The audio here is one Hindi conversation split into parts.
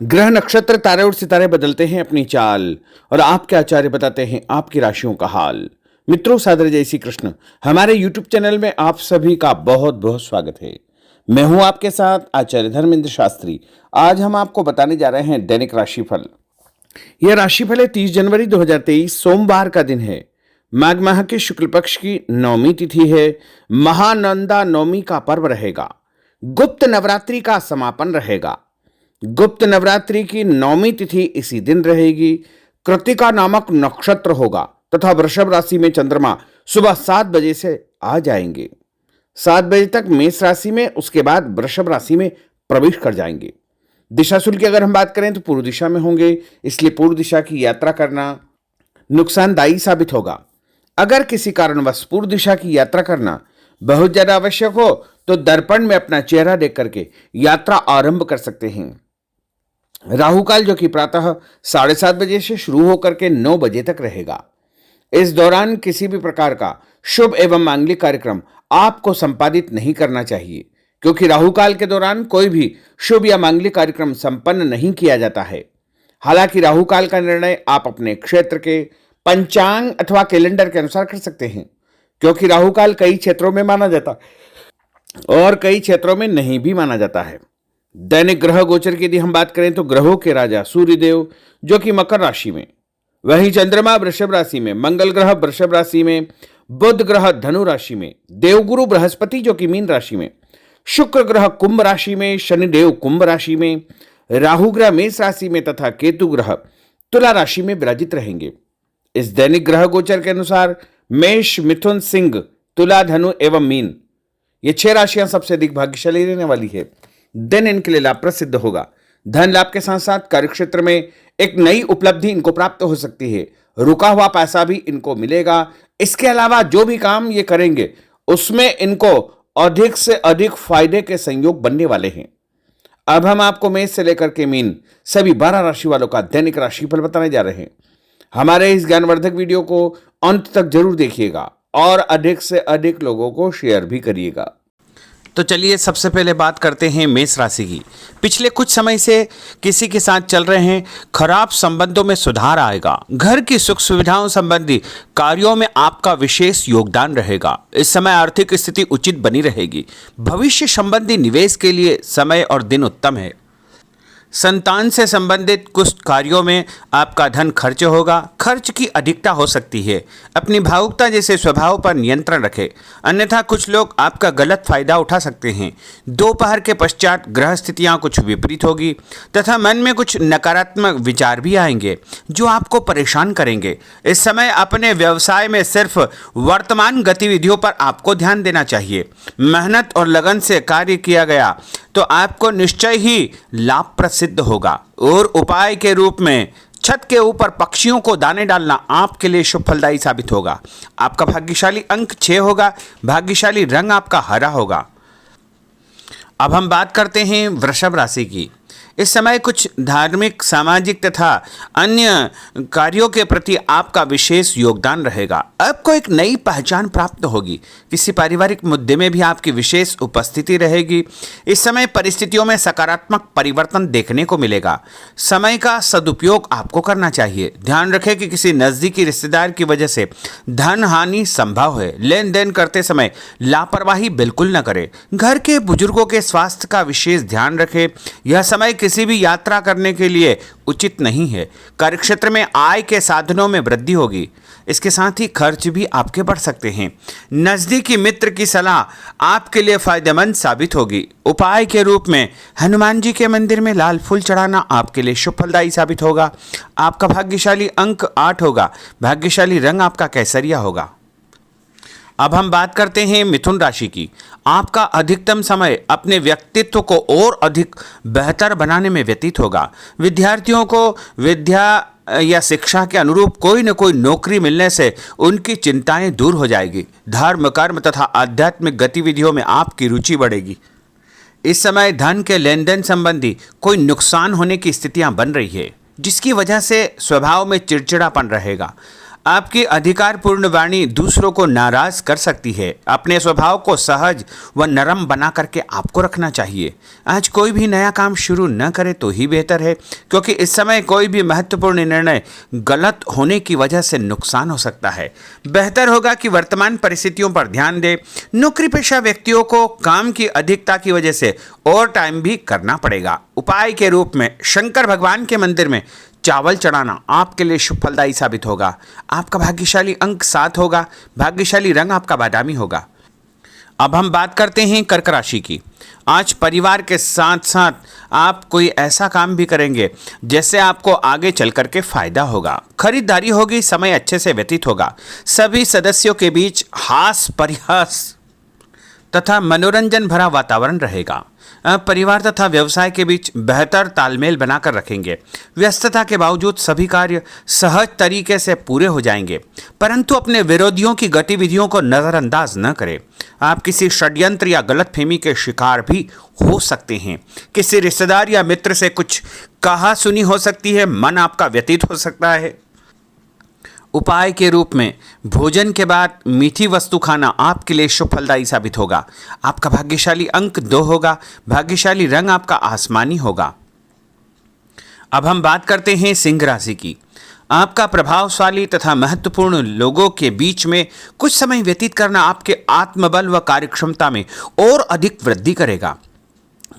ग्रह नक्षत्र तारे और सितारे बदलते हैं अपनी चाल और आपके आचार्य बताते हैं आपकी राशियों का हाल। मित्रों, सादर जय श्री कृष्ण। हमारे YouTube चैनल में आप सभी का बहुत बहुत स्वागत है। मैं हूं आपके साथ आचार्य धर्मेंद्र शास्त्री। आज हम आपको बताने जा रहे हैं दैनिक राशिफल। यह राशिफल है 30 जनवरी 2023 सोमवार का दिन है। माघ माह के शुक्ल पक्ष की नवमी तिथि है। महानंदा नवमी का पर्व रहेगा। गुप्त नवरात्रि का समापन रहेगा। गुप्त नवरात्रि की नौवीं तिथि इसी दिन रहेगी। कृतिका नामक नक्षत्र होगा तथा वृषभ राशि में चंद्रमा सुबह 7 बजे से आ जाएंगे। 7 बजे तक मेष राशि में, उसके बाद वृषभ राशि में प्रवेश कर जाएंगे। दिशाशूल की अगर हम बात करें तो पूर्व दिशा में होंगे, इसलिए पूर्व दिशा की यात्रा करना नुकसानदायी साबित होगा। अगर किसी कारणवश पूर्व दिशा की यात्रा करना बहुत ज्यादा आवश्यक हो तो दर्पण में अपना चेहरा देख करके यात्रा आरंभ कर सकते हैं। राहु काल जो कि प्रातः 7:30 बजे से शुरू होकर के 9 बजे तक रहेगा। इस दौरान किसी भी प्रकार का शुभ एवं मांगलिक कार्यक्रम आपको संपादित नहीं करना चाहिए, क्योंकि राहु काल के दौरान कोई भी शुभ या मांगलिक कार्यक्रम संपन्न नहीं किया जाता है। हालांकि राहु काल का निर्णय आप अपने क्षेत्र के पंचांग अथवा कैलेंडर के अनुसार कर सकते हैं, क्योंकि राहु काल कई क्षेत्रों में माना जाता है और कई क्षेत्रों में नहीं भी माना जाता है। दैनिक ग्रह गोचर की यदि हम बात करें तो ग्रहों के राजा सूर्यदेव जो कि मकर राशि में, वहीं चंद्रमा वृषभ राशि में, मंगल ग्रह वृषभ राशि में, बुध ग्रह धनु राशि में, देवगुरु बृहस्पति जो कि मीन राशि में, शुक्र ग्रह कुंभ राशि में, शनिदेव कुंभ राशि में, राहु ग्रह मेष राशि में तथा केतु ग्रह तुला राशि में विराजित रहेंगे। इस दैनिक ग्रह गोचर के अनुसार मेष, मिथुन, सिंह, तुला, धनु एवं मीन ये 6 राशियां सबसे अधिक भाग्यशाली रहने वाली है। दिन इनके लिए लाभप्रद सिद्ध होगा। धन लाभ के साथ साथ कार्यक्षेत्र में एक नई उपलब्धि इनको प्राप्त हो सकती है। रुका हुआ पैसा भी इनको मिलेगा। इसके अलावा जो भी काम ये करेंगे उसमें इनको अधिक से अधिक फायदे के संयोग बनने वाले हैं। अब हम आपको मेष से लेकर के मीन सभी 12 राशि वालों का दैनिक राशिफल बताने जा रहे हैं। हमारे इस ज्ञानवर्धक वीडियो को अंत तक जरूर देखिएगा और अधिक से अधिक लोगों को शेयर भी करिएगा। तो चलिए सबसे पहले बात करते हैं मेष राशि की। पिछले कुछ समय से किसी के साथ चल रहे हैं खराब संबंधों में सुधार आएगा। घर की सुख सुविधाओं संबंधी कार्यों में आपका विशेष योगदान रहेगा। इस समय आर्थिक स्थिति उचित बनी रहेगी। भविष्य संबंधी निवेश के लिए समय और दिन उत्तम है। संतान से संबंधित कुछ कार्यों में आपका धन खर्च होगा। खर्च की अधिकता हो सकती है। अपनी भावुकता जैसे स्वभाव पर नियंत्रण रखें, अन्यथा कुछ लोग आपका गलत फायदा उठा सकते हैं। दोपहर के पश्चात ग्रह स्थितियां कुछ विपरीत होगी तथा मन में कुछ नकारात्मक विचार भी आएंगे जो आपको परेशान करेंगे। इस समय अपने व्यवसाय में सिर्फ वर्तमान गतिविधियों पर आपको ध्यान देना चाहिए। मेहनत और लगन से कार्य किया गया तो आपको निश्चय ही लाभप्रद सिद्ध होगा। और उपाय के रूप में छत के ऊपर पक्षियों को दाने डालना आपके लिए शुभ फलदायी साबित होगा। आपका भाग्यशाली अंक 6 होगा। भाग्यशाली रंग आपका हरा होगा। अब हम बात करते हैं वृषभ राशि की। इस समय कुछ धार्मिक, सामाजिक तथा अन्य कार्यों के प्रति आपका विशेष योगदान रहेगा। आपको एक नई पहचान प्राप्त होगी। किसी पारिवारिक मुद्दे में भी आपकी विशेष उपस्थिति रहेगी। इस समय परिस्थितियों में सकारात्मक परिवर्तन देखने को मिलेगा। समय का सदुपयोग आपको करना चाहिए। ध्यान रखें कि किसी नज़दीकी रिश्तेदार की वजह से धन हानि संभव है। लेन देन करते समय लापरवाही बिल्कुल न करें। घर के बुजुर्गों के स्वास्थ्य का विशेष ध्यान रखें। यह समय किसी भी यात्रा करने के लिए उचित नहीं है। कार्यक्षेत्र में आय के साधनों में वृद्धि होगी। इसके साथ ही खर्च भी आपके बढ़ सकते हैं। नजदीकी मित्र की सलाह आपके लिए फायदेमंद साबित होगी। उपाय के रूप में हनुमान जी के मंदिर में लाल फूल चढ़ाना आपके लिए शुभ फलदायी साबित होगा। आपका भाग्यशाली अंक 8 होगा। भाग्यशाली रंग आपका केसरिया होगा। अब हम बात करते हैं मिथुन राशि की। आपका अधिकतम समय अपने व्यक्तित्व को और अधिक बेहतर बनाने में व्यतीत होगा। विद्यार्थियों को विद्या या शिक्षा के अनुरूप कोई न कोई नौकरी मिलने से उनकी चिंताएं दूर हो जाएगी। धर्म, कर्म तथा आध्यात्मिक गतिविधियों में आपकी रुचि बढ़ेगी। इस समय धन के लेन देन संबंधी कोई नुकसान होने की स्थितियां बन रही है, जिसकी वजह से स्वभाव में चिड़चिड़ापन रहेगा। आपकी अधिकारपूर्ण वाणी दूसरों को नाराज कर सकती है। अपने स्वभाव को सहज व नरम बना करके आपको रखना चाहिए। आज कोई भी नया काम शुरू न करे तो ही बेहतर है, क्योंकि इस समय कोई भी महत्वपूर्ण निर्णय गलत होने की वजह से नुकसान हो सकता है। बेहतर होगा कि वर्तमान परिस्थितियों पर ध्यान दें। नौकरी पेशा व्यक्तियों को काम की अधिकता की वजह से ओवर टाइम भी करना पड़ेगा। उपाय के रूप में शंकर भगवान के मंदिर में चावल चढ़ाना आपके लिए शुभ फलदायी साबित होगा। आपका भाग्यशाली अंक 7 होगा। भाग्यशाली रंग आपका बादामी होगा। अब हम बात करते हैं कर्क राशि की। आज परिवार के साथ साथ आप कोई ऐसा काम भी करेंगे जैसे आपको आगे चल करके फायदा होगा। खरीदारी होगी, समय अच्छे से व्यतीत होगा। सभी सदस्यों के बीच हास परिहास तथा मनोरंजन भरा वातावरण रहेगा। परिवार तथा व्यवसाय के बीच बेहतर तालमेल बनाकर रखेंगे। व्यस्तता के बावजूद सभी कार्य सहज तरीके से पूरे हो जाएंगे, परंतु अपने विरोधियों की गतिविधियों को नज़रअंदाज न करें। आप किसी षड्यंत्र या गलतफहमी के शिकार भी हो सकते हैं। किसी रिश्तेदार या मित्र से कुछ कहा सुनी हो सकती है। मन आपका व्यतीत हो सकता है। उपाय के रूप में भोजन के बाद मीठी वस्तु खाना आपके लिए शुभ फलदायी साबित होगा। आपका भाग्यशाली अंक 2 होगा। भाग्यशाली रंग आपका आसमानी होगा। अब हम बात करते हैं सिंह राशि की। आपका प्रभावशाली तथा महत्वपूर्ण लोगों के बीच में कुछ समय व्यतीत करना आपके आत्मबल व कार्यक्षमता में और अधिक वृद्धि करेगा।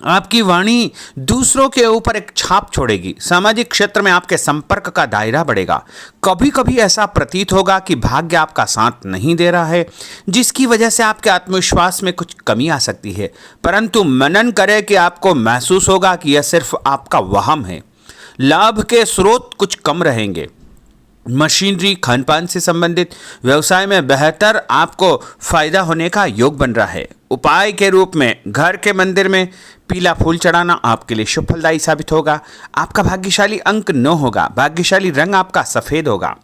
आपकी वाणी दूसरों के ऊपर एक छाप छोड़ेगी। सामाजिक क्षेत्र में आपके संपर्क का दायरा बढ़ेगा। कभी कभी ऐसा प्रतीत होगा कि भाग्य आपका साथ नहीं दे रहा है, जिसकी वजह से आपके आत्मविश्वास में कुछ कमी आ सकती है, परंतु मनन करें कि आपको महसूस होगा कि यह सिर्फ आपका वहम है। लाभ के स्रोत कुछ कम रहेंगे। मशीनरी खानपान से संबंधित व्यवसाय में बेहतर आपको फायदा होने का योग बन रहा है। उपाय के रूप में घर के मंदिर में पीला फूल चढ़ाना आपके लिए शुभ फलदायी साबित होगा। आपका भाग्यशाली अंक 9 होगा। भाग्यशाली रंग आपका सफेद होगा।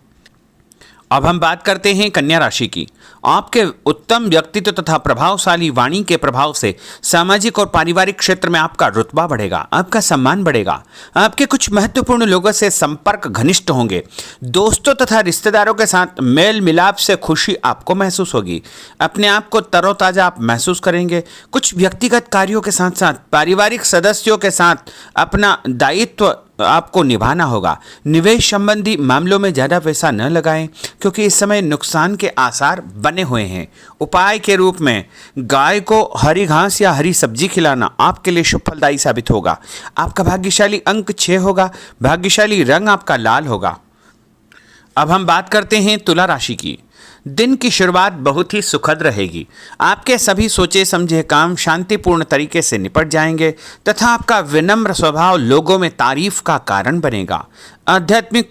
अब हम बात करते हैं कन्या राशि की। आपके उत्तम व्यक्तित्व तथा प्रभावशाली वाणी के प्रभाव से सामाजिक और पारिवारिक क्षेत्र में आपका रुतबा बढ़ेगा, आपका सम्मान बढ़ेगा। आपके कुछ महत्वपूर्ण लोगों से संपर्क घनिष्ठ होंगे। दोस्तों तथा रिश्तेदारों के साथ मेल मिलाप से खुशी आपको महसूस होगी। अपने आप को तरोताजा आप महसूस करेंगे। कुछ व्यक्तिगत कार्यों के साथ साथ पारिवारिक सदस्यों के साथ अपना दायित्व आपको निभाना होगा। निवेश संबंधी मामलों में ज़्यादा पैसा न लगाएं, क्योंकि इस समय नुकसान के आसार बने हुए हैं। उपाय के रूप में गाय को हरी घास या हरी सब्जी खिलाना आपके लिए शुभ फलदायी साबित होगा। आपका भाग्यशाली अंक 6 होगा। भाग्यशाली रंग आपका लाल होगा। अब हम बात करते हैं तुला राशि की। दिन की शुरुआत बहुत ही सुखद रहेगी। आपके सभी सोचे समझे काम शांतिपूर्ण तरीके से निपट जाएंगे तथा आपका विनम्र स्वभाव लोगों में तारीफ का कारण बनेगा। आध्यात्मिक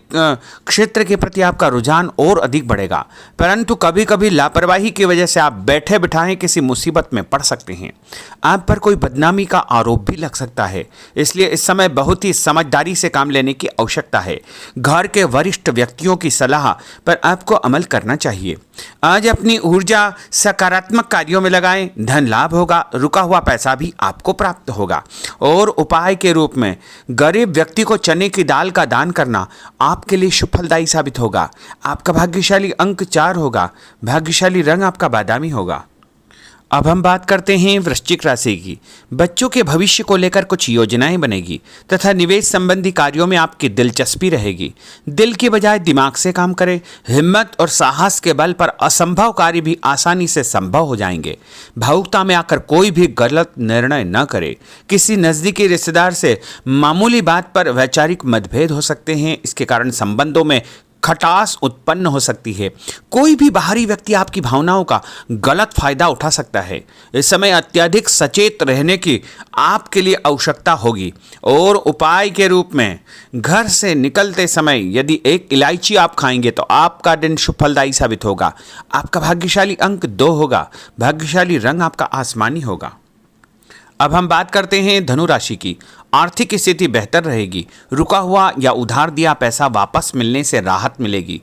क्षेत्र के प्रति आपका रुझान और अधिक बढ़ेगा, परंतु कभी कभी लापरवाही की वजह से आप बैठे बिठाए किसी मुसीबत में पड़ सकते हैं। आप पर कोई बदनामी का आरोप भी लग सकता है, इसलिए इस समय बहुत ही समझदारी से काम लेने की आवश्यकता है। घर के वरिष्ठ व्यक्तियों की सलाह पर आपको अमल करना चाहिए। आज अपनी ऊर्जा सकारात्मक कार्यों में लगाएं। धन लाभ होगा। रुका हुआ पैसा भी आपको प्राप्त होगा। और उपाय के रूप में गरीब व्यक्ति को चने की दाल का दान करना आपके लिए शुभ फलदायी साबित होगा। आपका भाग्यशाली अंक 4 होगा। भाग्यशाली रंग आपका बादामी होगा। अब हम बात करते हैं वृश्चिक राशि की। बच्चों के भविष्य को लेकर कुछ योजनाएं बनेगी तथा निवेश संबंधी कार्यों में आपकी दिलचस्पी रहेगी। दिल की बजाय दिमाग से काम करें। हिम्मत और साहस के बल पर असंभव कार्य भी आसानी से संभव हो जाएंगे। भावुकता में आकर कोई भी गलत निर्णय न करें। किसी नज़दीकी रिश्तेदार से मामूली बात पर वैचारिक मतभेद हो सकते हैं। इसके कारण संबंधों में खटास उत्पन्न हो सकती है। कोई भी बाहरी व्यक्ति आपकी भावनाओं का गलत फायदा उठा सकता है। इस समय अत्यधिक सचेत रहने की आपके लिए आवश्यकता होगी। और उपाय के रूप में घर से निकलते समय यदि एक इलायची आप खाएंगे तो आपका दिन शुभ फलदायी साबित होगा। आपका भाग्यशाली अंक 2 होगा। भाग्यशाली रंग आपका आसमानी होगा। अब हम बात करते हैं धनु राशि की। आर्थिक स्थिति बेहतर रहेगी। रुका हुआ या उधार दिया पैसा वापस मिलने से राहत मिलेगी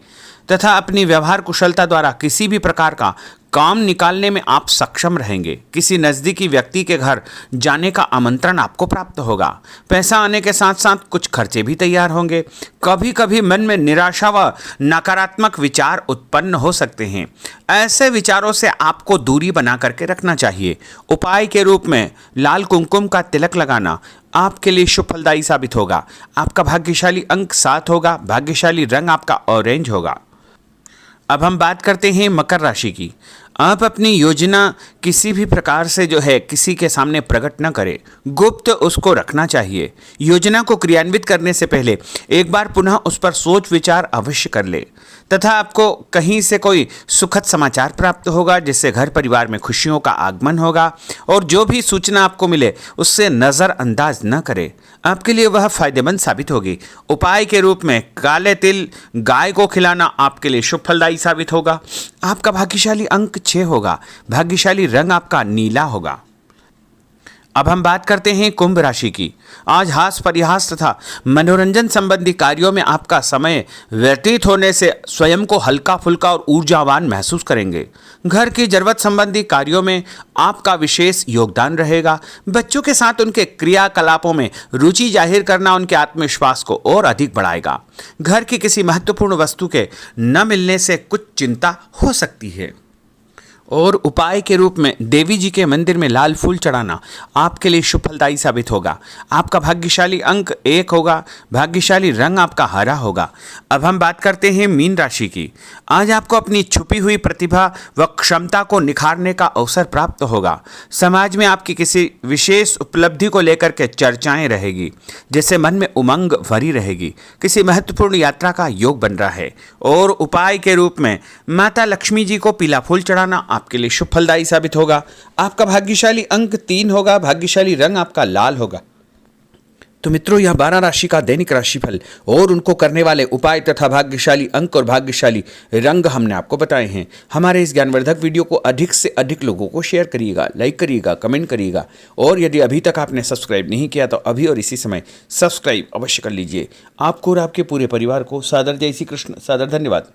तथा अपनी व्यवहार कुशलता द्वारा किसी भी प्रकार का काम निकालने में आप सक्षम रहेंगे। किसी नज़दीकी व्यक्ति के घर जाने का आमंत्रण आपको प्राप्त होगा। पैसा आने के साथ साथ कुछ खर्चे भी तैयार होंगे। कभी कभी मन में निराशा व नकारात्मक विचार उत्पन्न हो सकते हैं। ऐसे विचारों से आपको दूरी बना करके रखना चाहिए। उपाय के रूप में लाल कुमकुम का तिलक लगाना आपके लिए शुभ फलदायी साबित होगा। आपका भाग्यशाली अंक 7 होगा। भाग्यशाली रंग आपका ऑरेंज होगा। अब हम बात करते हैं मकर राशि की। आप अपनी योजना किसी भी प्रकार से किसी के सामने प्रकट न करें, गुप्त उसको रखना चाहिए। योजना को क्रियान्वित करने से पहले एक बार पुनः उस पर सोच विचार अवश्य कर ले तथा आपको कहीं से कोई सुखद समाचार प्राप्त होगा, जिससे घर परिवार में खुशियों का आगमन होगा। और जो भी सूचना आपको मिले उससे नज़रअंदाज न करें, आपके लिए वह फायदेमंद साबित होगी। उपाय के रूप में काले तिल गाय को खिलाना आपके लिए शुभ फलदायी साबित होगा। आपका भाग्यशाली अंक 6 होगा। भाग्यशाली रंग आपका नीला होगा। अब हम बात करते हैं कुंभ राशि की। आज हास परिहास तथा मनोरंजन संबंधी कार्यों में आपका समय व्यतीत होने से स्वयं को हल्का फुल्का और ऊर्जावान महसूस करेंगे। घर की जरूरत संबंधी कार्यों में आपका विशेष योगदान रहेगा। बच्चों के साथ उनके क्रियाकलापों में रुचि जाहिर करना उनके आत्मविश्वास को और अधिक बढ़ाएगा। घर की किसी महत्वपूर्ण वस्तु के न मिलने से कुछ चिंता हो सकती है। और उपाय के रूप में देवी जी के मंदिर में लाल फूल चढ़ाना आपके लिए शुभ फलदायी साबित होगा। आपका भाग्यशाली अंक 1 होगा। भाग्यशाली रंग आपका हरा होगा। अब हम बात करते हैं मीन राशि की। आज आपको अपनी छुपी हुई प्रतिभा व क्षमता को निखारने का अवसर प्राप्त होगा। समाज में आपकी किसी विशेष उपलब्धि को लेकर के चर्चाएं रहेगी, जिससे मन में उमंग भरी रहेगी। किसी महत्वपूर्ण यात्रा का योग बन रहा है। और उपाय के रूप में माता लक्ष्मी जी को पीला फूल चढ़ाना आपके लिए शुभ फलदायी साबित होगा। आपका भाग्यशाली अंक 3 होगा। भाग्यशाली रंग आपका लाल होगा। तो मित्रों, यह 12 राशि का दैनिक राशिफल और उनको करने वाले उपाय तथा भाग्यशाली अंक और भाग्यशाली रंग हमने आपको बताए हैं। हमारे इस ज्ञानवर्धक वीडियो को अधिक से अधिक लोगों को शेयर करिएगा, लाइक करिएगा, कमेंट करिएगा। और यदि अभी तक आपने सब्सक्राइब नहीं किया तो अभी और इसी समय सब्सक्राइब अवश्य कर लीजिए। आपको और आपके पूरे परिवार को सादर जय श्री कृष्ण, सादर धन्यवाद।